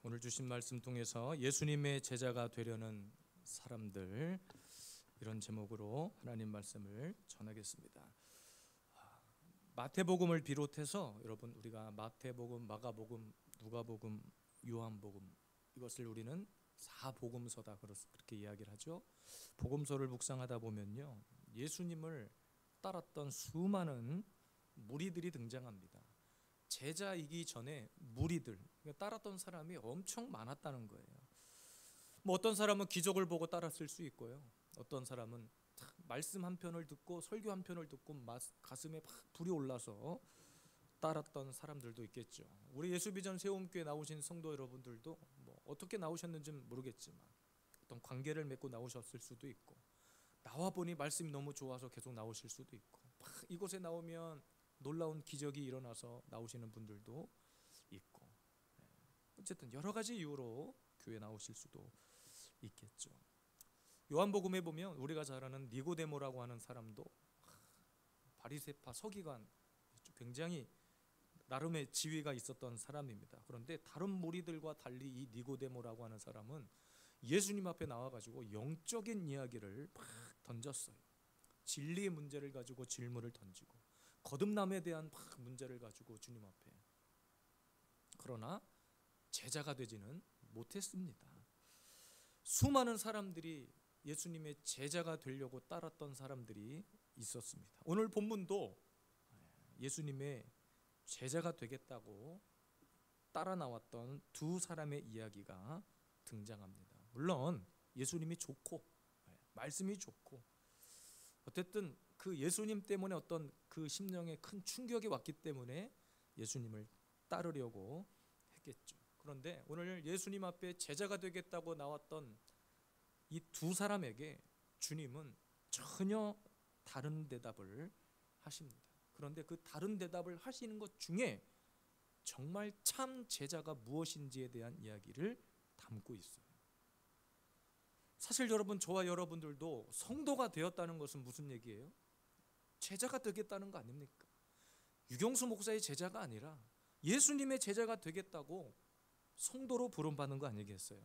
오늘 주신 말씀 통해서 예수님의 제자가 되려는 사람들, 이런 제목으로 하나님 말씀을 전하겠습니다. 마태복음을 비롯해서 여러분, 우리가 마태복음, 마가복음, 누가복음, 요한복음, 이것을 우리는 사복음서다 그렇게 이야기를 하죠. 복음서를 묵상하다 보면요, 예수님을 따랐던 수많은 무리들이 등장합니다. 제자이기 전에 무리들, 따랐던 사람이 엄청 많았다는 거예요. 어떤 사람은 기적을 보고 따랐을 수 있고요, 어떤 사람은 말씀 한 편을 듣고 설교 한 편을 듣고 가슴에 막 불이 올라서 따랐던 사람들도 있겠죠. 우리 예수비전 세움교회 나오신 성도 여러분들도 어떻게 나오셨는지는 모르겠지만 어떤 관계를 맺고 나오셨을 수도 있고, 나와 보니 말씀이 너무 좋아서 계속 나오실 수도 있고, 이곳에 나오면 놀라운 기적이 일어나서 나오시는 분들도 있고, 어쨌든 여러 가지 이유로 교회 나오실 수도 있겠죠. 요한복음에 보면 우리가 잘 아는 니고데모라고 하는 사람도 바리새파 서기관, 굉장히 나름의 지위가 있었던 사람입니다. 그런데 다른 무리들과 달리 이 니고데모라고 하는 사람은 예수님 앞에 나와가지고 영적인 이야기를 막 던졌어요. 진리의 문제를 가지고 질문을 던지고, 거듭남에 대한 문제를 가지고 주님 앞에. 그러나 제자가 되지는 못했습니다. 수많은 사람들이 예수님의 제자가 되려고 따랐던 사람들이 있었습니다. 오늘 본문도 예수님의 제자가 되겠다고 따라 나왔던 두 사람의 이야기가 등장합니다. 물론 예수님이 좋고 말씀이 좋고, 어쨌든 그 예수님 때문에 어떤 그 심령에 큰 충격이 왔기 때문에 예수님을 따르려고 했겠죠. 그런데 오늘 예수님 앞에 제자가 되겠다고 나왔던 이 두 사람에게 주님은 전혀 다른 대답을 하십니다. 그런데 그 다른 대답을 하시는 것 중에 정말 참 제자가 무엇인지에 대한 이야기를 담고 있어요. 사실 여러분, 저와 여러분들도 성도가 되었다는 것은 무슨 얘기예요? 제자가 되겠다는 거 아닙니까? 유경수 목사의 제자가 아니라 예수님의 제자가 되겠다고 성도로 부름받는 거 아니겠어요?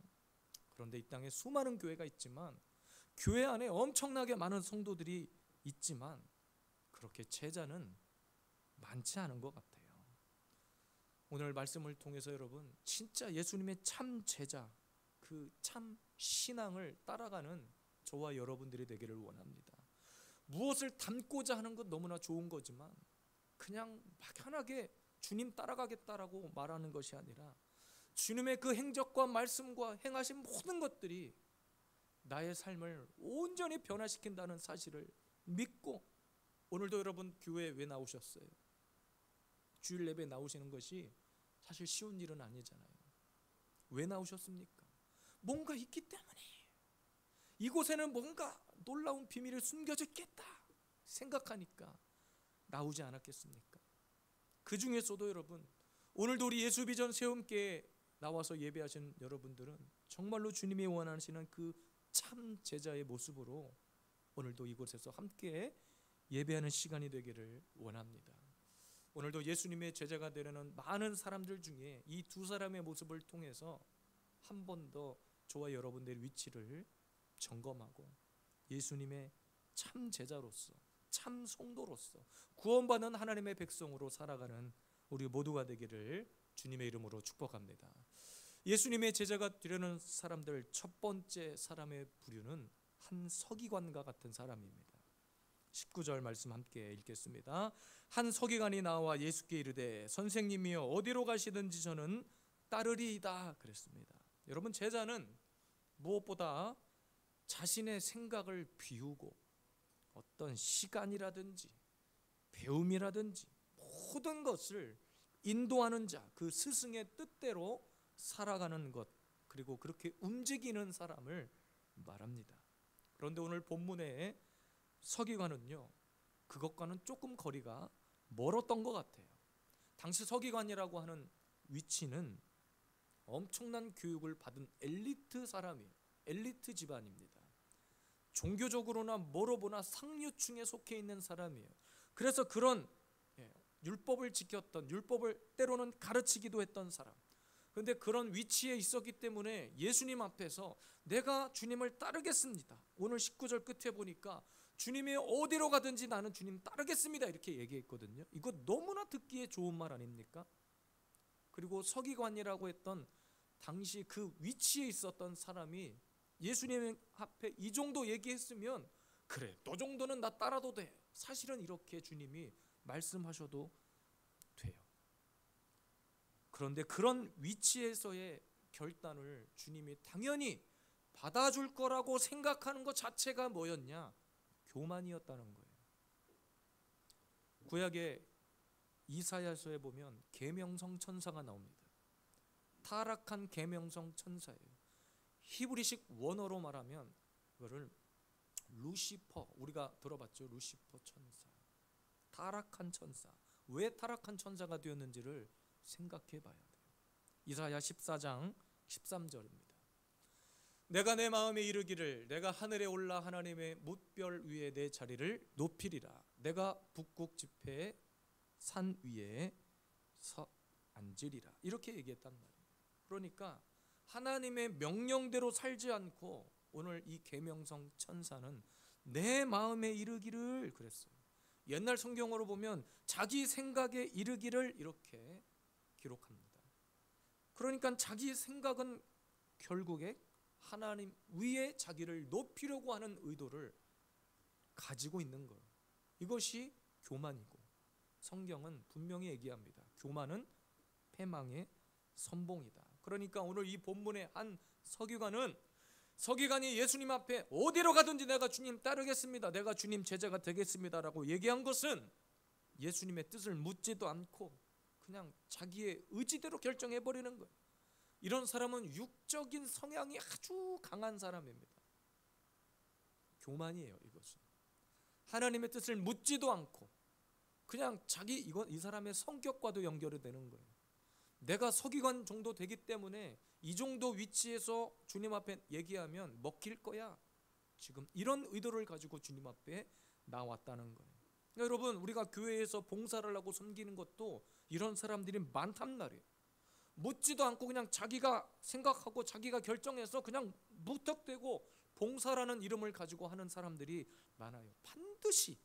그런데 이 땅에 수많은 교회가 있지만, 교회 안에 엄청나게 많은 성도들이 있지만 그렇게 제자는 많지 않은 것 같아요. 오늘 말씀을 통해서 여러분, 진짜 예수님의 참 제자, 그 참 신앙을 따라가는 저와 여러분들이 되기를 원합니다. 무엇을 담고자 하는 건 너무나 좋은 거지만, 그냥 막연하게 주님 따라가겠다라고 말하는 것이 아니라 주님의 그 행적과 말씀과 행하신 모든 것들이 나의 삶을 온전히 변화시킨다는 사실을 믿고, 오늘도 여러분 교회에 왜 나오셨어요? 주일 예배 나오시는 것이 사실 쉬운 일은 아니잖아요. 왜 나오셨습니까? 뭔가 있기 때문에, 이곳에는 뭔가 놀라운 비밀이 숨겨져 있겠다 생각하니까 나오지 않았겠습니까? 그 중에서도 여러분, 오늘도 우리 예수비전 세움교회에 나와서 예배하시는 여러분들은 정말로 주님이 원하시는 그 참 제자의 모습으로 오늘도 이곳에서 함께 예배하는 시간이 되기를 원합니다. 오늘도 예수님의 제자가 되려는 많은 사람들 중에 이 두 사람의 모습을 통해서 한 번 더 저와 여러분들의 위치를 점검하고 예수님의 참 제자로서, 참 성도로서, 구원받는 하나님의 백성으로 살아가는 우리 모두가 되기를 주님의 이름으로 축복합니다. 예수님의 제자가 되려는 사람들, 첫 번째 사람의 부류는 한 서기관과 같은 사람입니다. 19절 말씀 함께 읽겠습니다. 한 서기관이 나와 예수께 이르되 선생님이여 어디로 가시든지 저는 따르리이다 그랬습니다. 여러분, 제자는 무엇보다 자신의 생각을 비우고 어떤 시간이라든지 배움이라든지 모든 것을 인도하는 자, 그 스승의 뜻대로 살아가는 것, 그리고 그렇게 움직이는 사람을 말합니다. 그런데 오늘 본문의 서기관은요, 그것과는 조금 거리가 멀었던 것 같아요. 당시 서기관이라고 하는 위치는 엄청난 교육을 받은 엘리트 사람이에요. 엘리트 집안입니다. 종교적으로나 뭐로 보나 상류층에 속해 있는 사람이에요. 그래서 그런 율법을 지켰던, 율법을 때로는 가르치기도 했던 사람, 그런데 그런 위치에 있었기 때문에 예수님 앞에서 내가 주님을 따르겠습니다. 오늘 19절 끝에 보니까 주님이 어디로 가든지 나는 주님 따르겠습니다 이렇게 얘기했거든요. 이거 너무나 듣기에 좋은 말 아닙니까? 그리고 서기관이라고 했던 당시 그 위치에 있었던 사람이 예수님 앞에 이 정도 얘기했으면 그래, 너 정도는 나 따라도 돼. 사실은 이렇게 주님이 말씀하셔도 돼요. 그런데 그런 위치에서의 결단을 주님이 당연히 받아줄 거라고 생각하는 것 자체가 뭐였냐? 교만이었다는 거예요. 구약의 이사야서에 보면 계명성 천사가 나옵니다. 타락한 계명성 천사예요. 히브리식 원어로 말하면 그거를 루시퍼, 우리가 들어봤죠? 루시퍼 천사, 타락한 천사. 왜 타락한 천사가 되었는지를 생각해 봐야 돼요. 이사야 14장 13절입니다. 내가 내 마음에 이르기를 내가 하늘에 올라 하나님의 뭇별 위에 내 자리를 높이리라. 내가 북극 지폐의 산 위에 서 앉으리라. 이렇게 얘기했단 말이에요. 그러니까 하나님의 명령대로 살지 않고 오늘 이 계명성 천사는 내 마음에 이르기를 그랬어요. 옛날 성경으로 보면 자기 생각에 이르기를 이렇게 기록합니다. 그러니까 자기 생각은 결국에 하나님 위에 자기를 높이려고 하는 의도를 가지고 있는 거예요. 이것이 교만이고 성경은 분명히 얘기합니다. 교만은 패망의 선봉이다. 그러니까 오늘 이 본문의 한 서기관이 예수님 앞에 어디로 가든지 내가 주님 따르겠습니다, 내가 주님 제자가 되겠습니다라고 얘기한 것은 예수님의 뜻을 묻지도 않고 그냥 자기의 의지대로 결정해버리는 거예요. 이런 사람은 육적인 성향이 아주 강한 사람입니다. 교만이에요. 이것은 하나님의 뜻을 묻지도 않고 그냥 이 사람의 성격과도 연결이 되는 거예요. 내가 서기관 정도 되기 때문에 이 정도 위치에서 주님 앞에 얘기하면 먹힐 거야. 지금 이런 의도를 가지고 주님 앞에 나왔다는 거예요. 그러니까 여러분, 우리가 교회에서 봉사를 하고 섬기는 것도 이런 사람들이 많단 말이에요. 묻지도 않고 그냥 자기가 생각하고 자기가 결정해서 그냥 무턱대고 봉사라는 이름을 가지고 하는 사람들이 많아요. 반드시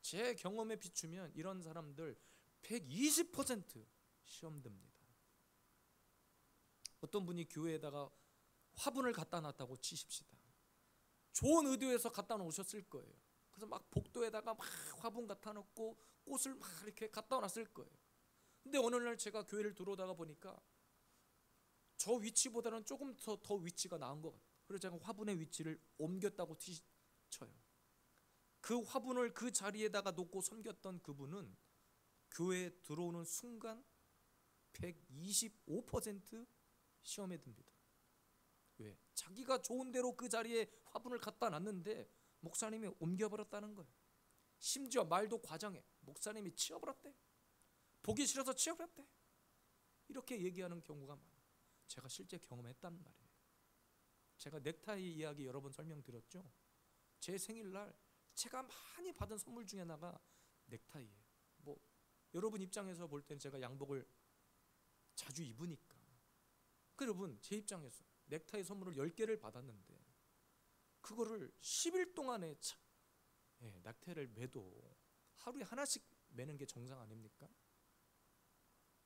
제 경험에 비추면 이런 사람들 120% 시험 듭니다. 어떤 분이 교회에다가 화분을 갖다 놨다고 치십시다. 좋은 의도에서 갖다 놓으셨을 거예요. 그래서 막 복도에다가 막 화분 갖다 놓고 꽃을 막 이렇게 갖다 놨을 거예요. 근데 어느 날 제가 교회를 들어오다가 보니까 저 위치보다는 조금 더 위치가 나은 것 같아요. 그래서 제가 화분의 위치를 옮겼다고 쳐요. 그 화분을 그 자리에다가 놓고 섬겼던 그분은 교회에 들어오는 순간 125% 시험에 듭니다. 왜? 자기가 좋은 대로 그 자리에 화분을 갖다 놨는데 목사님이 옮겨버렸다는 거예요. 심지어 말도 과장해. 목사님이 치워버렸대. 보기 싫어서 치워버렸대. 이렇게 얘기하는 경우가 많아요. 제가 실제 경험했단 말이에요. 제가 넥타이 이야기 여러 번 설명드렸죠. 제 생일날 제가 많이 받은 선물 중에 하나가 넥타이예요. 뭐 여러분 입장에서 볼 때는 제가 양복을 자주 입으니까. 여러분, 제 입장에서 넥타이 선물을 10개를 받았는데 그거를 10일 동안에 넥타이를 매도 하루에 하나씩 매는 게 정상 아닙니까?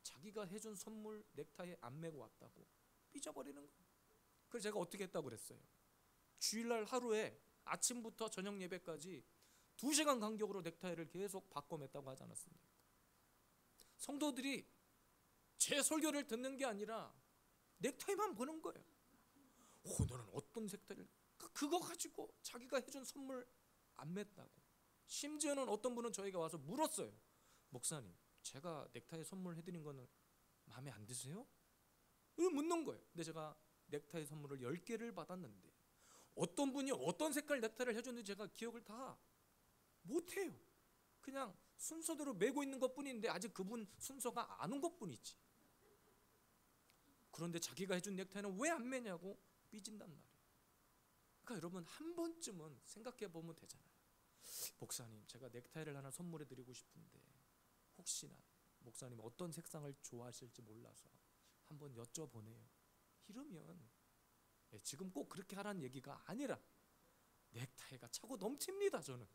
자기가 해준 선물 넥타이에 안 매고 왔다고 삐져버리는 거예요. 그래서 제가 어떻게 했다고 그랬어요? 주일날 하루에 아침부터 저녁 예배까지 2시간 간격으로 넥타이를 계속 바꿔 맸다고 하지 않았습니까? 성도들이 제 설교를 듣는 게 아니라 넥타이만 보는 거예요. 너는 어떤 색깔을, 그거 가지고 자기가 해준 선물 안 맸다고. 심지어는 어떤 분은 저희가 와서 물었어요. 목사님, 제가 넥타이 선물해드린 거는 마음에 안 드세요? 이걸 묻는 거예요. 근데 제가 넥타이 선물을 10개를 받았는데 어떤 분이 어떤 색깔 넥타이를 해줬는지 제가 기억을 다 못해요. 그냥 순서대로 매고 있는 것뿐인데 아직 그분 순서가 안 온 것뿐이지. 그런데 자기가 해준 넥타이는 왜 안 매냐고 삐진단 말이에요. 그러니까 여러분, 한 번쯤은 생각해 보면 되잖아요. 목사님, 제가 넥타이를 하나 선물해 드리고 싶은데 혹시나 목사님 어떤 색상을 좋아하실지 몰라서 한번 여쭤보네요. 이러면 지금 꼭 그렇게 하라는 얘기가 아니라 넥타이가 차고 넘칩니다. 저는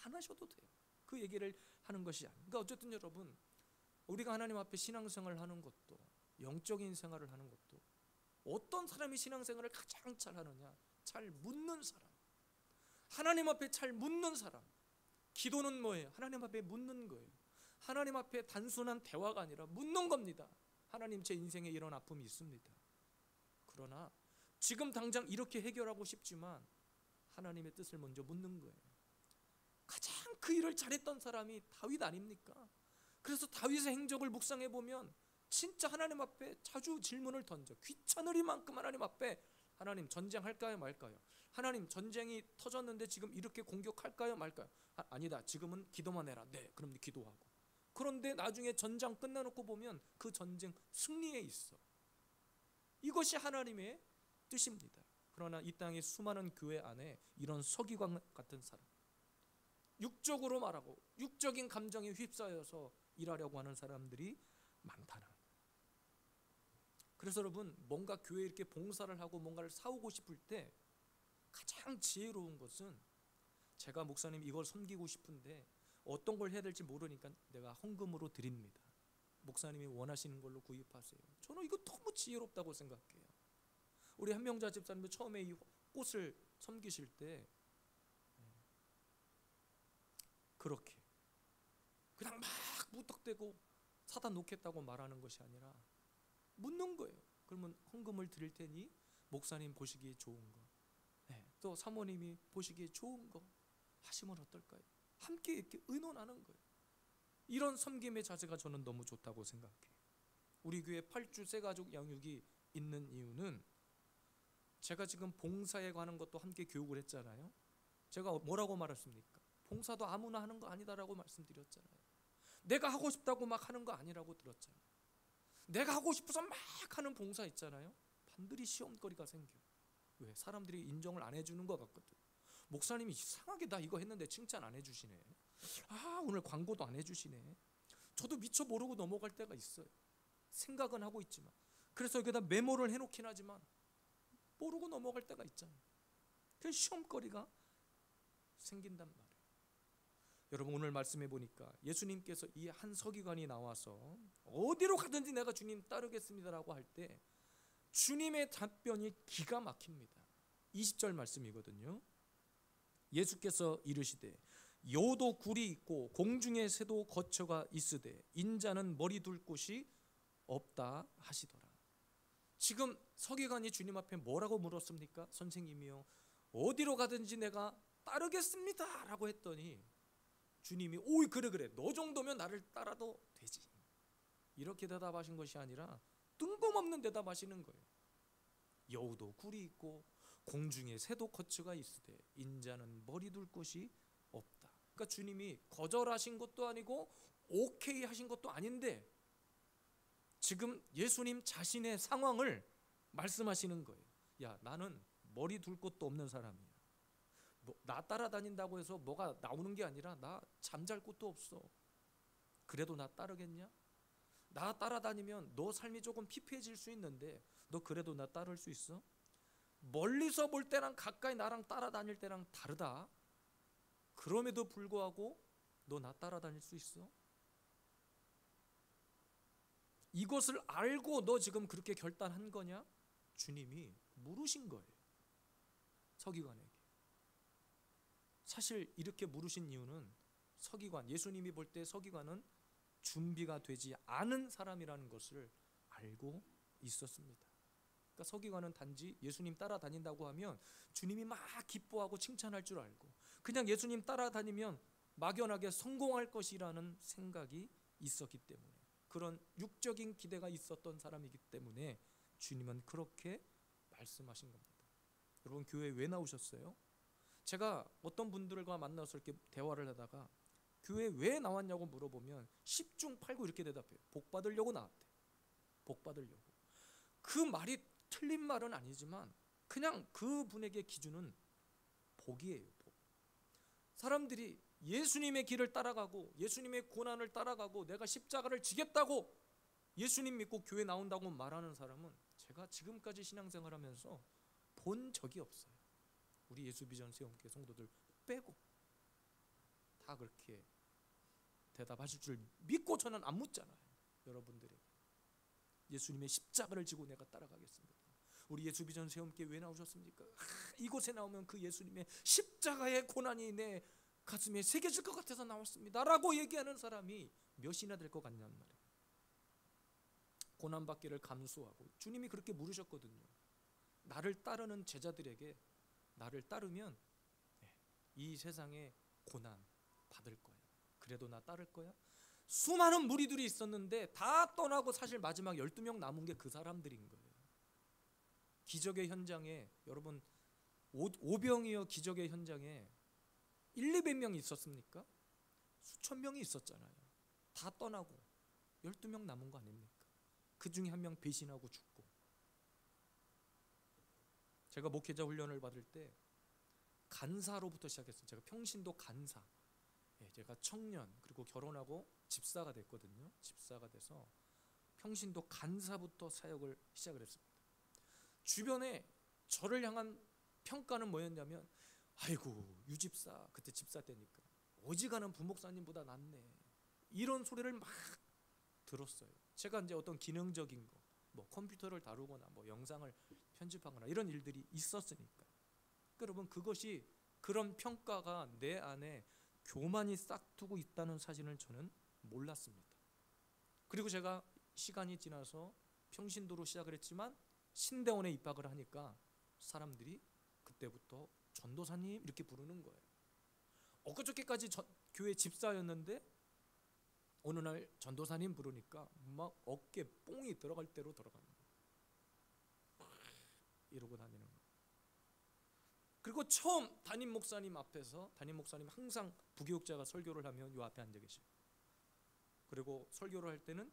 안 하셔도 돼요. 그 얘기를 하는 것이 아니에요. 그러니까 어쨌든 여러분, 우리가 하나님 앞에 신앙생활을 하는 것도, 영적인 생활을 하는 것도, 어떤 사람이 신앙생활을 가장 잘 하느냐? 잘 묻는 사람. 하나님 앞에 잘 묻는 사람. 기도는 뭐예요? 하나님 앞에 묻는 거예요. 하나님 앞에 단순한 대화가 아니라 묻는 겁니다. 하나님, 제 인생에 이런 아픔이 있습니다. 그러나 지금 당장 이렇게 해결하고 싶지만 하나님의 뜻을 먼저 묻는 거예요. 가장 그 일을 잘했던 사람이 다윗 아닙니까? 그래서 다윗의 행적을 묵상해 보면 진짜 하나님 앞에 자주 질문을 던져. 귀찮으리만큼 하나님 앞에, 하나님 전쟁할까요 말까요? 하나님 전쟁이 터졌는데 지금 이렇게 공격할까요 말까요? 아니다, 지금은 기도만 해라. 네, 그럼 기도하고. 그런데 나중에 전장 끝내놓고 보면 그 전쟁 승리에 있어. 이것이 하나님의 뜻입니다. 그러나 이 땅의 수많은 교회 안에 이런 서기관 같은 사람, 육적으로 말하고 육적인 감정에 휩싸여서 일하려고 하는 사람들이 많다는 거예요. 그래서 여러분, 뭔가 교회에 이렇게 봉사를 하고 뭔가를 사오고 싶을 때 가장 지혜로운 것은, 제가 목사님 이걸 섬기고 싶은데 어떤 걸 해야 될지 모르니까 내가 헌금으로 드립니다. 목사님이 원하시는 걸로 구입하세요. 저는 이거 너무 지혜롭다고 생각해요. 우리 한명자 집사님도 처음에 이 꽃을 섬기실 때 그렇게 그냥 막 무턱대고 사다 놓겠다고 말하는 것이 아니라 묻는 거예요. 그러면 헌금을 드릴 테니 목사님 보시기에 좋은 거, 또 사모님이 보시기에 좋은 거 하시면 어떨까요? 함께 이렇게 의논하는 거예요. 이런 섬김의 자세가 저는 너무 좋다고 생각해요. 우리 교회 8주 새가족 양육이 있는 이유는, 제가 지금 봉사에 관한 것도 함께 교육을 했잖아요. 제가 뭐라고 말했습니까? 봉사도 아무나 하는 거 아니다라고 말씀드렸잖아요. 내가 하고 싶다고 막 하는 거 아니라고 들었잖아요. 내가 하고 싶어서 막 하는 봉사 있잖아요. 반드시 시험거리가 생겨. 왜? 사람들이 인정을 안 해주는 것 같거든. 목사님이 이상하게 나 이거 했는데 칭찬 안 해주시네. 오늘 광고도 안 해주시네. 저도 미처 모르고 넘어갈 때가 있어요. 생각은 하고 있지만, 그래서 여기다 메모를 해놓긴 하지만 모르고 넘어갈 때가 있잖아요. 그래서 시험거리가 생긴단 말이에요. 여러분, 오늘 말씀해 보니까 예수님께서 이 한 서기관이 나와서 어디로 가든지 내가 주님 따르겠습니다라고 할 때 주님의 답변이 기가 막힙니다. 20절 말씀이거든요. 예수께서 이르시되 여도 굴이 있고 공중에 새도 거처가 있으되 인자는 머리 둘 곳이 없다 하시더라. 지금 서기관이 주님 앞에 뭐라고 물었습니까? 선생님이요, 어디로 가든지 내가 따르겠습니다 라고 했더니 주님이 오이 그래 너 정도면 나를 따라도 되지, 이렇게 대답하신 것이 아니라 뜬금없는 대답하시는 거예요. 여우도 굴이 있고 공중에 새도 거처가 있으되 인자는 머리 둘 곳이 없다. 그러니까 주님이 거절하신 것도 아니고 오케이 하신 것도 아닌데 지금 예수님 자신의 상황을 말씀하시는 거예요. 야, 나는 머리 둘 곳도 없는 사람이야. 나 따라다닌다고 해서 뭐가 나오는 게 아니라 나 잠잘 곳도 없어. 그래도 나 따르겠냐? 나 따라다니면 너 삶이 조금 피폐해질 수 있는데 너 그래도 나 따를 수 있어? 멀리서 볼 때랑 가까이 나랑 따라다닐 때랑 다르다. 그럼에도 불구하고 너 나 따라다닐 수 있어? 이것을 알고 너 지금 그렇게 결단한 거냐? 주님이 물으신 거예요, 서기관에게. 사실 이렇게 물으신 이유는 서기관, 예수님이 볼 때 서기관은 준비가 되지 않은 사람이라는 것을 알고 있었습니다. 그러니까 서기관은 단지 예수님 따라다닌다고 하면 주님이 막 기뻐하고 칭찬할 줄 알고 그냥 예수님 따라다니면 막연하게 성공할 것이라는 생각이 있었기 때문에, 그런 육적인 기대가 있었던 사람이기 때문에 주님은 그렇게 말씀하신 겁니다. 여러분, 교회에 왜 나오셨어요? 제가 어떤 분들과 만나서 이렇게 대화를 하다가 교회에 왜 나왔냐고 물어보면 10중 8구 이렇게 대답해요. 복 받으려고 나왔대. 복 받으려고. 그 말이 틀린 말은 아니지만 그냥 그분에게 기준은 복이에요, 복. 사람들이 예수님의 길을 따라가고 예수님의 고난을 따라가고 내가 십자가를 지겠다고 예수님 믿고 교회 나온다고 말하는 사람은 제가 지금까지 신앙생활하면서 본 적이 없어요. 우리 예수비전 세움교회 성도들 빼고 다 그렇게 대답하실 줄 믿고 저는 안 묻잖아요. 여러분들이 예수님의 십자가를 지고 내가 따라가겠습니다. 우리 예수비전 세움교회 왜 나오셨습니까? 이곳에 나오면 그 예수님의 십자가의 고난이 내 가슴에 새겨질 것 같아서 나왔습니다 라고 얘기하는 사람이 몇이나 될 것 같냔 말이에요. 고난받기를 감수하고 주님이 그렇게 물으셨거든요. 나를 따르는 제자들에게 나를 따르면 이 세상에 고난 받을 거야. 그래도 나 따를 거야? 수많은 무리들이 있었는데 다 떠나고 사실 마지막 12명 남은 게 그 사람들인 거예요. 기적의 현장에 여러분 오병이어 기적의 현장에 200명 있었습니까? 수천 명이 있었잖아요. 다 떠나고 12명 남은 거 아닙니까? 그 중에 한 명 배신하고 죽고. 제가 목회자 훈련을 받을 때 간사로부터 시작했어요. 제가 평신도 간사. 제가 청년 그리고 결혼하고 집사가 됐거든요. 집사가 돼서 평신도 간사부터 사역을 시작을 했습니다. 주변에 저를 향한 평가는 뭐였냐면 아이고 유집사 그때 집사 때니까 어지간한 부목사님보다 낫네 이런 소리를 막 들었어요. 제가 이제 어떤 기능적인 거 뭐 컴퓨터를 다루거나 뭐 영상을 편집하거나 이런 일들이 있었으니까. 여러분 그것이 그런 평가가 내 안에 교만이 싹트고 있다는 사실을 저는 몰랐습니다. 그리고 제가 시간이 지나서 평신도로 시작을 했지만 신대원에 입학을 하니까 사람들이 그때부터 전도사님 이렇게 부르는 거예요. 엊그저께까지 교회 집사였는데 어느 날 전도사님 부르니까 막 어깨 뽕이 들어갈 대로 들어가는 거예요. 이러고 다니는 거예요. 그리고 처음 담임 목사님 앞에서 담임 목사님 항상 부교육자가 설교를 하면 요 앞에 앉아 계셔요. 그리고 설교를 할 때는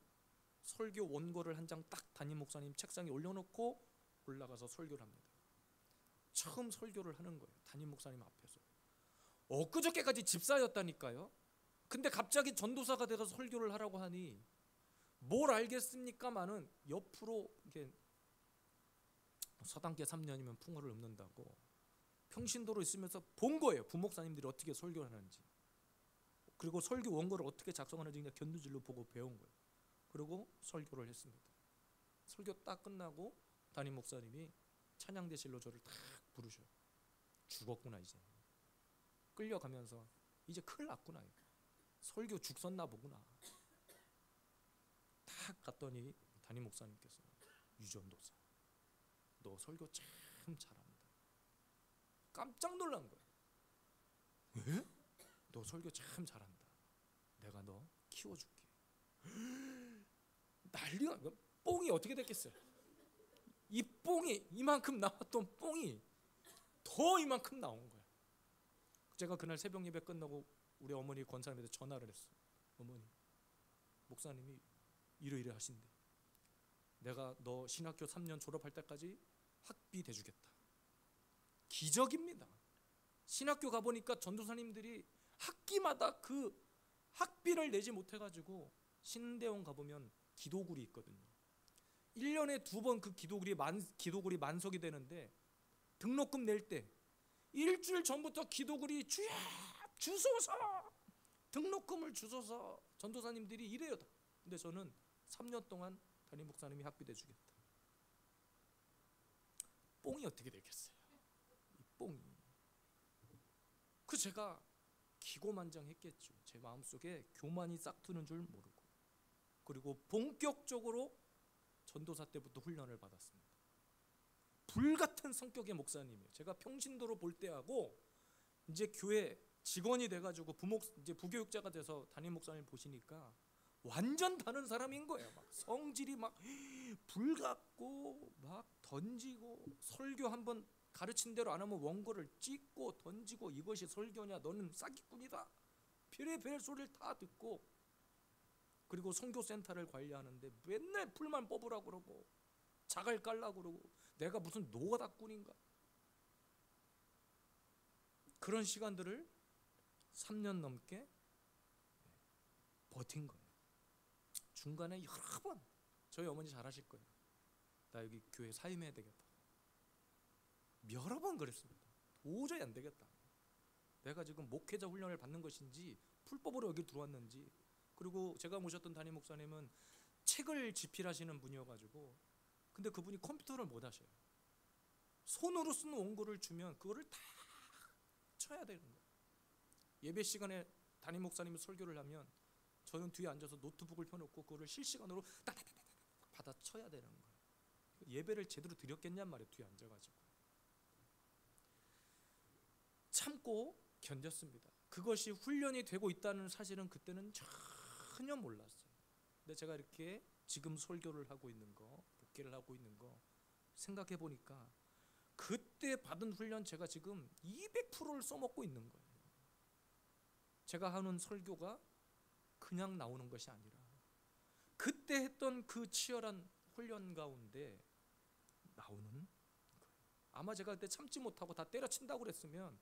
설교 원고를 한 장 딱 담임 목사님 책상에 올려놓고 올라가서 설교를 합니다. 처음 설교를 하는 거예요. 담임 목사님 앞에서. 엊그저께까지 집사였다니까요. 근데 갑자기 전도사가 돼서 설교를 하라고 하니 뭘 알겠습니까마는 옆으로 이렇게 서당계 3년이면 풍어를 읊는다고 평신도로 있으면서 본 거예요. 부목사님들이 어떻게 설교를 하는지. 그리고 설교 원고를 어떻게 작성하는지 그냥 견두질로 보고 배운 거예요. 그리고 설교를 했습니다. 설교 딱 끝나고 담임 목사님이 찬양대실로 저를 딱 부르셔요. 죽었구나 이제. 끌려가면서 이제 큰일 났구나. 설교 죽 썼나 보구나. 딱 갔더니 담임 목사님께서 유전도사 너 설교 참 잘한다. 깜짝 놀란 거예요. 왜? 너 설교 참 잘한다. 내가 너 키워줄게. 난리가. 뽕이 어떻게 됐겠어요? 이 뽕이 이만큼 나왔던 뽕이 더 이만큼 나온 거예요. 제가 그날 새벽 예배 끝나고 우리 어머니 권사님한테 전화를 했어요. 어머니, 목사님이 이러이러 하신대. 내가 너 신학교 3년 졸업할 때까지 학비 대주겠다. 기적입니다. 신학교 가보니까 전도사님들이 학기마다 그 학비를 내지 못해가지고 신대원 가보면 기도굴이 있거든요. 1년에 2번 그 기도굴이 만석이 되는데 등록금 낼 때 일주일 전부터 기도굴이 주야 주소서 등록금을 주소서 전도사님들이 이래요. 근데 저는 3년 동안 담임 목사님이 학비 대주겠다. 뽕이 어떻게 되겠어요? 이 뽕이. 그 제가 기고만장했겠죠. 제 마음속에 교만이 싹트는 줄 모르고. 그리고 본격적으로 전도사 때부터 훈련을 받았습니다. 불같은 성격의 목사님이에요. 제가 평신도로 볼 때하고 이제 교회 직원이 돼가지고 이제 부교육자가 돼서 담임 목사님 보시니까 완전 다른 사람인 거예요. 막 성질이 막 불같고 막 던지고 설교 한번 가르친 대로 안 하면 원고를 찍고 던지고 이것이 설교냐 너는 사기꾼이다. 별의별 소리를 다 듣고 그리고 선교센터를 관리하는데 맨날 풀만 뽑으라고 그러고 자갈 깔라고 그러고 내가 무슨 노가다꾼인가. 그런 시간들을 3년 넘게 버틴 거예요. 중간에 여러 번 저희 어머니 잘하실 거예요. 나 여기 교회 사임해야 되겠다. 여러 번 그랬습니다. 도저히 안 되겠다. 내가 지금 목회자 훈련을 받는 것인지 풀법으로 여기 들어왔는지. 그리고 제가 모셨던 담임 목사님은 책을 집필하시는 분이어가지고, 근데 그분이 컴퓨터를 못 하셔요. 손으로 쓴 원고를 주면 그거를 다 쳐야 되는 거예요. 예배 시간에 담임 목사님이 설교를 하면 저는 뒤에 앉아서 노트북을 펴놓고 그거를 실시간으로 딱딱딱딱 받아 쳐야 되는 거예요. 예배를 제대로 드렸겠냔 말이에요. 뒤에 앉아가지고 참고 견뎠습니다. 그것이 훈련이 되고 있다는 사실은 그때는 전혀 몰랐어요. 근데 제가 이렇게 지금 설교를 하고 있는 거, 목회를 하고 있는 거 생각해 보니까 그때 받은 훈련 제가 지금 200%를 써먹고 있는 거예요. 제가 하는 설교가 그냥 나오는 것이 아니라 그때 했던 그 치열한 훈련 가운데 나오는 거예요. 아마 제가 그때 참지 못하고 다 때려친다고 그랬으면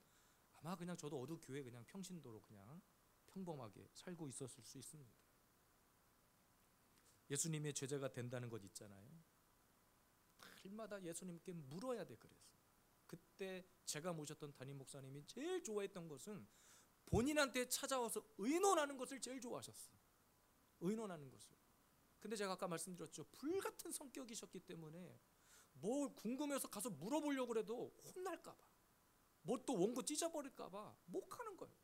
아마 그냥 저도 어두 교회 그냥 평신도로 그냥 평범하게 살고 있었을 수 있습니다. 예수님의 제자가 된다는 것 있잖아요. 날마다 예수님께 물어야 돼 그랬어요. 그때 제가 모셨던 담임 목사님이 제일 좋아했던 것은 본인한테 찾아와서 의논하는 것을 제일 좋아하셨어요. 의논하는 것을. 근데 제가 아까 말씀드렸죠. 불같은 성격이셨기 때문에 뭘 궁금해서 가서 물어보려고 해도 혼날까 봐, 뭐 또 원고 찢어버릴까 봐 못 가는 거예요.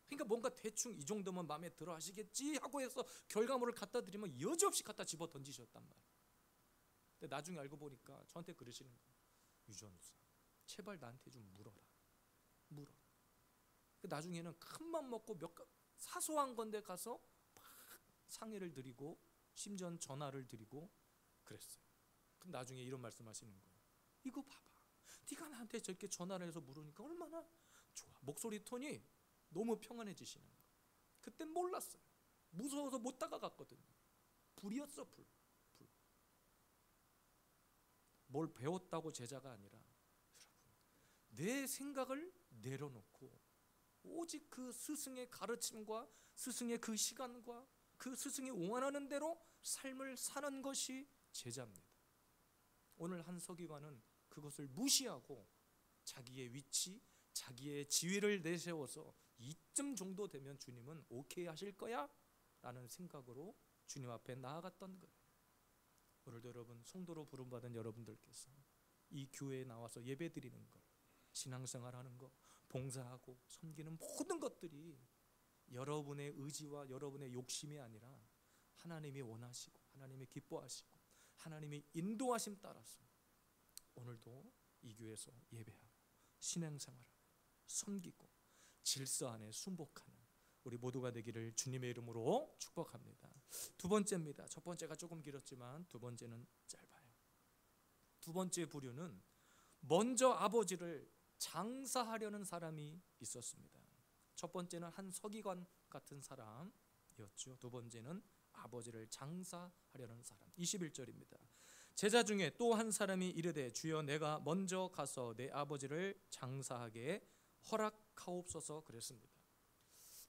그러니까 뭔가 대충 이 정도면 마음에 들어 하시겠지 하고 해서 결과물을 갖다 드리면 여지없이 갖다 집어 던지셨단 말이에요. 근데 나중에 알고 보니까 저한테 그러시는 거예요. 유전우사, 제발 나한테 좀 물어라. 물어. 나중에는 큰맘 먹고 몇 사소한 건데 가서 막 상의를 드리고 심지어 전화를 드리고 그랬어요. 근데 나중에 이런 말씀하시는 거예요. 이거 봐봐. 네가 나한테 저렇게 전화를 해서 물으니까 얼마나 좋아. 목소리 톤이 너무 평안해지시는 거예요. 그땐 몰랐어요. 무서워서 못 다가갔거든요. 불이었어, 불. 뭘 배웠다고 제자가 아니라 내 생각을 내려놓고 오직 그 스승의 가르침과 스승의 그 시간과 그 스승이 원하는 대로 삶을 사는 것이 제자입니다. 오늘 한 서기관은 그것을 무시하고 자기의 위치, 자기의 지위를 내세워서 이쯤 정도 되면 주님은 오케이 하실 거야? 라는 생각으로 주님 앞에 나아갔던 거예요. 오늘도 여러분, 성도로 부름받은 여러분들께서 이 교회에 나와서 예배드리는 것, 신앙생활하는 것, 봉사하고 섬기는 모든 것들이 여러분의 의지와 여러분의 욕심이 아니라 하나님이 원하시고 하나님이 기뻐하시고 하나님이 인도하심 따라서 오늘도 이 교회에서 예배하고 신앙생활하고 섬기고 질서 안에 순복하는 우리 모두가 되기를 주님의 이름으로 축복합니다. 두 번째입니다. 첫 번째가 조금 길었지만 두 번째는 짧아요. 두 번째 부류는 먼저 아버지를 장사하려는 사람이 있었습니다. 첫 번째는 한 서기관 같은 사람이었죠. 두 번째는 아버지를 장사하려는 사람. 21절입니다. 제자 중에 또 한 사람이 이르되 주여 내가 먼저 가서 내 아버지를 장사하게 허락하옵소서 그랬습니다.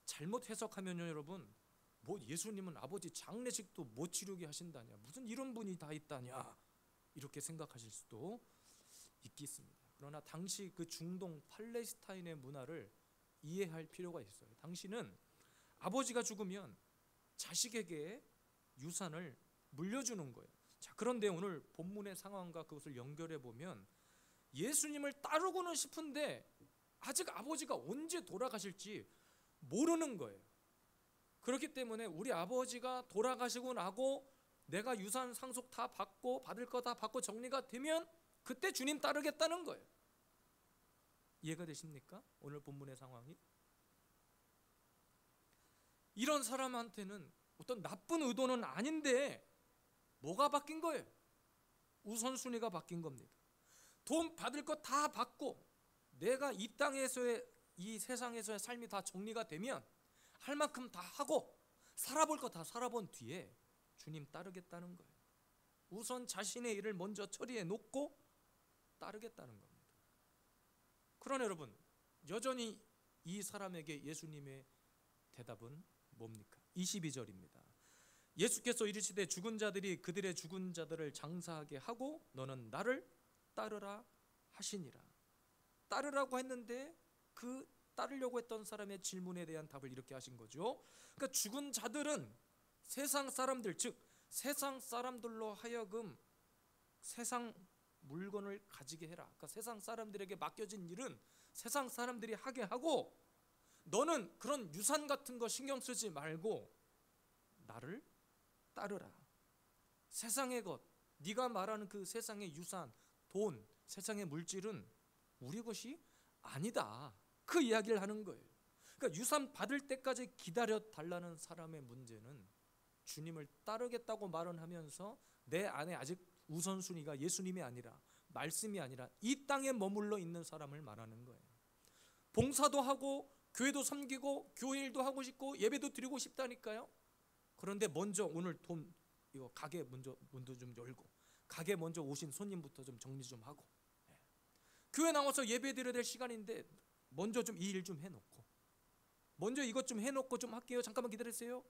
잘못 해석하면요 여러분, 뭐 예수님은 아버지 장례식도 못 치르게 하신다냐, 무슨 이런 분이 다 있다냐 이렇게 생각하실 수도 있겠습니다. 그러나 당시 그 중동 팔레스타인의 문화를 이해할 필요가 있어요. 당시는 아버지가 죽으면 자식에게 유산을 물려주는 거예요. 자, 그런데 오늘 본문의 상황과 그것을 연결해 보면 예수님을 따르고는 싶은데 아직 아버지가 언제 돌아가실지 모르는 거예요. 그렇기 때문에 우리 아버지가 돌아가시고 나고 내가 유산 상속 다 받고 받을 거 다 받고 정리가 되면 그때 주님 따르겠다는 거예요. 이해가 되십니까? 오늘 본문의 상황이 이런 사람한테는 어떤 나쁜 의도는 아닌데 뭐가 바뀐 거예요? 우선순위가 바뀐 겁니다. 돈 받을 거 다 받고 내가 이 땅에서의 이 세상에서의 삶이 다 정리가 되면 할 만큼 다 하고 살아볼 거 다 살아본 뒤에 주님 따르겠다는 거예요. 우선 자신의 일을 먼저 처리해 놓고 따르겠다는 겁니다. 그러나 여러분, 여전히 이 사람에게 예수님의 대답은 뭡니까? 22절입니다. 예수께서 이르시되 죽은 자들이 그들의 죽은 자들을 장사하게 하고 너는 나를 따르라 하시니라. 따르라고 했는데 그 따르려고 했던 사람의 질문에 대한 답을 이렇게 하신 거죠. 그러니까 죽은 자들은 세상 사람들, 즉 세상 사람들로 하여금 세상 물건을 가지게 해라. 그러니까 세상 사람들에게 맡겨진 일은 세상 사람들이 하게 하고 너는 그런 유산 같은 거 신경 쓰지 말고 나를 따르라. 세상의 것, 네가 말하는 그 세상의 유산, 돈, 세상의 물질은 우리 것이 아니다. 그 이야기를 하는 거예요. 그러니까 유산 받을 때까지 기다려 달라는 사람의 문제는 주님을 따르겠다고 말은 하면서 내 안에 아직 우선순위가 예수님이 아니라 말씀이 아니라 이 땅에 머물러 있는 사람을 말하는 거예요. 봉사도 하고 교회도 섬기고 교회 일도 하고 싶고 예배도 드리고 싶다니까요. 그런데 먼저 오늘 돈 이거 가게 먼저 문도 좀 열고 가게 먼저 오신 손님부터 좀 정리 좀 하고 교회 나와서 예배 드려야 될 시간인데 먼저 좀 이 일 좀 해놓고 먼저 이것 좀 해놓고 좀 할게요. 잠깐만 기다리세요.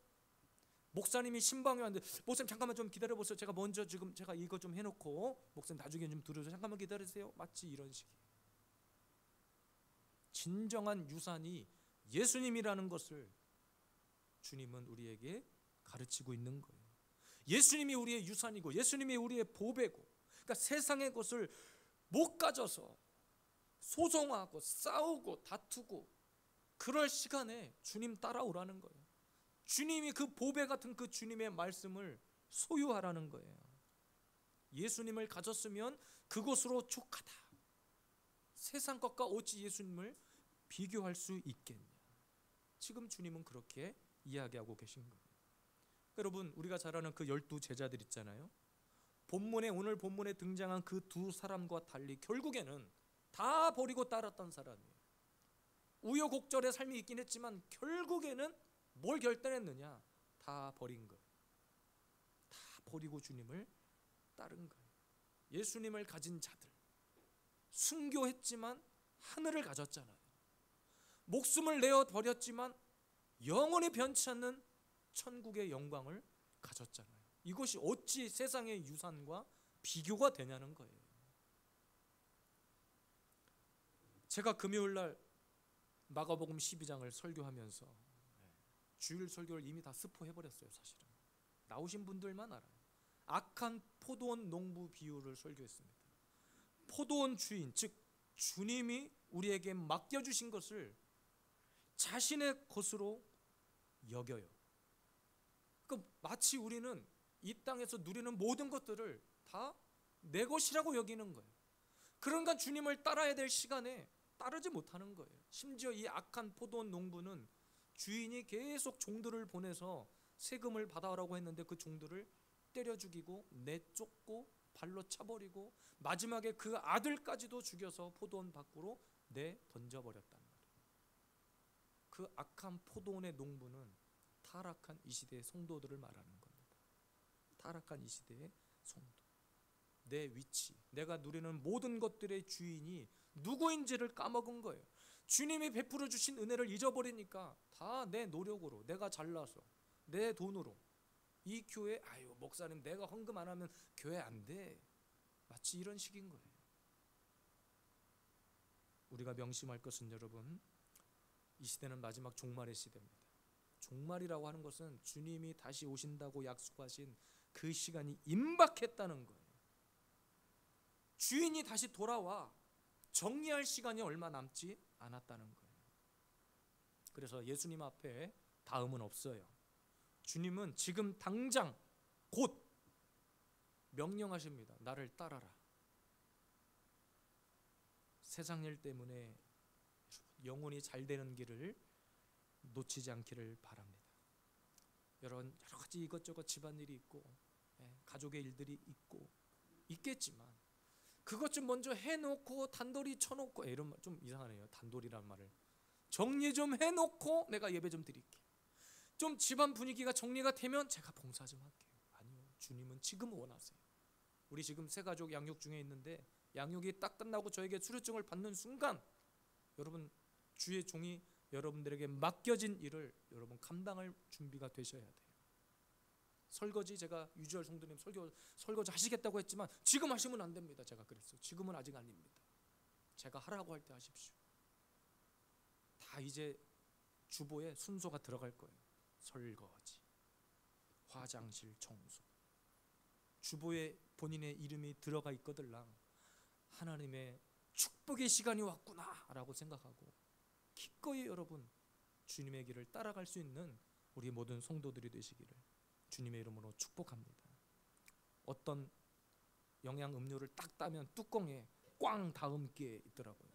목사님이 신방에 왔는데 목사님 잠깐만 좀 기다려보세요. 제가 먼저 지금 제가 이거 좀 해놓고 목사님 나중에 좀 들으세요. 잠깐만 기다리세요. 마치 이런 식이에요. 진정한 유산이 예수님이라는 것을 주님은 우리에게 가르치고 있는 거예요. 예수님이 우리의 유산이고 예수님이 우리의 보배고, 그러니까 세상의 것을 못 가져서 소송하고 싸우고 다투고 그럴 시간에 주님 따라오라는 거예요. 주님이 그 보배 같은 그 주님의 말씀을 소유하라는 거예요. 예수님을 가졌으면 그것으로 족하다. 세상 것과 어찌 예수님을 비교할 수 있겠냐. 지금 주님은 그렇게 이야기하고 계신 거예요. 여러분, 우리가 잘 아는 그 12 제자들 있잖아요. 오늘 본문에 등장한 그 두 사람과 달리 결국에는 다 버리고 따랐던 사람이에요. 우여곡절의 삶이 있긴 했지만 결국에는 뭘 결단했느냐? 다 버린 거예요. 다 버리고 주님을 따른 거예요. 예수님을 가진 자들, 순교했지만 하늘을 가졌잖아요. 목숨을 내어 버렸지만 영원히 변치 않는 천국의 영광을 가졌잖아요. 이것이 어찌 세상의 유산과 비교가 되냐는 거예요. 제가 금요일 날 마가복음 12장을 설교하면서 주일 설교를 이미 다 스포해버렸어요. 사실은 나오신 분들만 알아요. 악한 포도원 농부 비유를 설교했습니다. 포도원 주인, 즉 주님이 우리에게 맡겨주신 것을 자신의 것으로 여겨요. 그러니까 마치 우리는 이 땅에서 누리는 모든 것들을 다 내 것이라고 여기는 거예요. 그러니까 주님을 따라야 될 시간에 따르지 못하는 거예요. 심지어 이 악한 포도원 농부는 주인이 계속 종들을 보내서 세금을 받아오라고 했는데 그 종들을 때려 죽이고 내쫓고 발로 차버리고 마지막에 그 아들까지도 죽여서 포도원 밖으로 내던져버렸단 말이에요. 그 악한 포도원의 농부는 타락한 이 시대의 성도들을 말하는 겁니다. 타락한 이 시대의 성도. 내 위치, 내가 누리는 모든 것들의 주인이 누구인지를 까먹은 거예요. 주님이 베풀어 주신 은혜를 잊어버리니까 다 내 노력으로, 내가 잘나서, 내 돈으로 이 교회, 아유 목사님 내가 헌금 안 하면 교회 안 돼. 마치 이런 식인 거예요. 우리가 명심할 것은 여러분, 이 시대는 마지막 종말의 시대입니다. 종말이라고 하는 것은 주님이 다시 오신다고 약속하신 그 시간이 임박했다는 거예요. 주인이 다시 돌아와 정리할 시간이 얼마 남지 않았다는 거예요. 그래서 예수님 앞에 다음은 없어요. 주님은 지금 당장 곧 명령하십니다. 나를 따라라. 세상 일 때문에 영혼이 잘 되는 길을 놓치지 않기를 바랍니다. 여러 가지 이것저것 집안일이 있고 가족의 일들이 있고 있겠지만 그것 좀 먼저 해놓고 단돌이 쳐놓고, 이런 말 좀 이상하네요. 단돌이란 말을 정리 좀 해놓고 내가 예배 좀 드릴게. 좀 집안 분위기가 정리가 되면 제가 봉사 좀 할게요. 아니요, 주님은 지금 원하세요. 우리 지금 세 가족 양육 중에 있는데 양육이 딱 끝나고 저에게 수료증을 받는 순간 여러분, 주의 종이 여러분들에게 맡겨진 일을 여러분 감당할 준비가 되셔야 돼요. 설거지 제가 유주열 성도님 설거지 하시겠다고 했지만 지금 하시면 안 됩니다. 제가 그랬어요. 지금은 아직 아닙니다. 제가 하라고 할 때 하십시오. 다 이제 주보에 순서가 들어갈 거예요. 설거지, 화장실 청소. 주보에 본인의 이름이 들어가 있거들랑 하나님의 축복의 시간이 왔구나 라고 생각하고 기꺼이 여러분 주님의 길을 따라갈 수 있는 우리 모든 성도들이 되시기를 주님의 이름으로 축복합니다. 어떤 영양 음료를 딱 따면 뚜껑에 꽝 다음 기회에 있더라고요.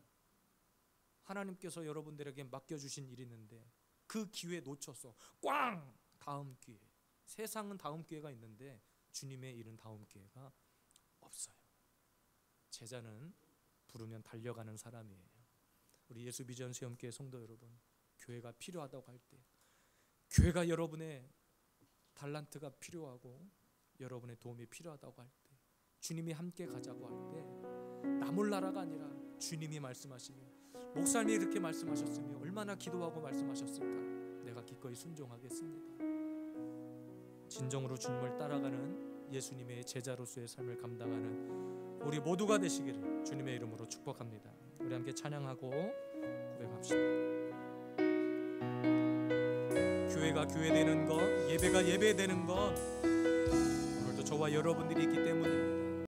하나님께서 여러분들에게 맡겨주신 일이 있는데 그 기회 놓쳐서 꽝 다음 기회. 세상은 다음 기회가 있는데 주님의 일은 다음 기회가 없어요. 제자는 부르면 달려가는 사람이에요. 우리 예수 비전 시험교회 성도 여러분, 교회가 필요하다고 할 때, 교회가 여러분의 달란트가 필요하고 여러분의 도움이 필요하다고 할 때, 주님이 함께 가자고 할 때, 나 몰라라가 아니라 주님이 말씀하시며 목사님이 그렇게 말씀하셨으며 얼마나 기도하고 말씀하셨을까, 내가 기꺼이 순종하겠습니다. 진정으로 주님을 따라가는 예수님의 제자로서의 삶을 감당하는 우리 모두가 되시기를 주님의 이름으로 축복합니다. 우리 함께 찬양하고 고백합시다. 교회가 교회되는 것, 예배가 예배되는 것, 오늘도 저와 여러분들이 있기 때문입니다.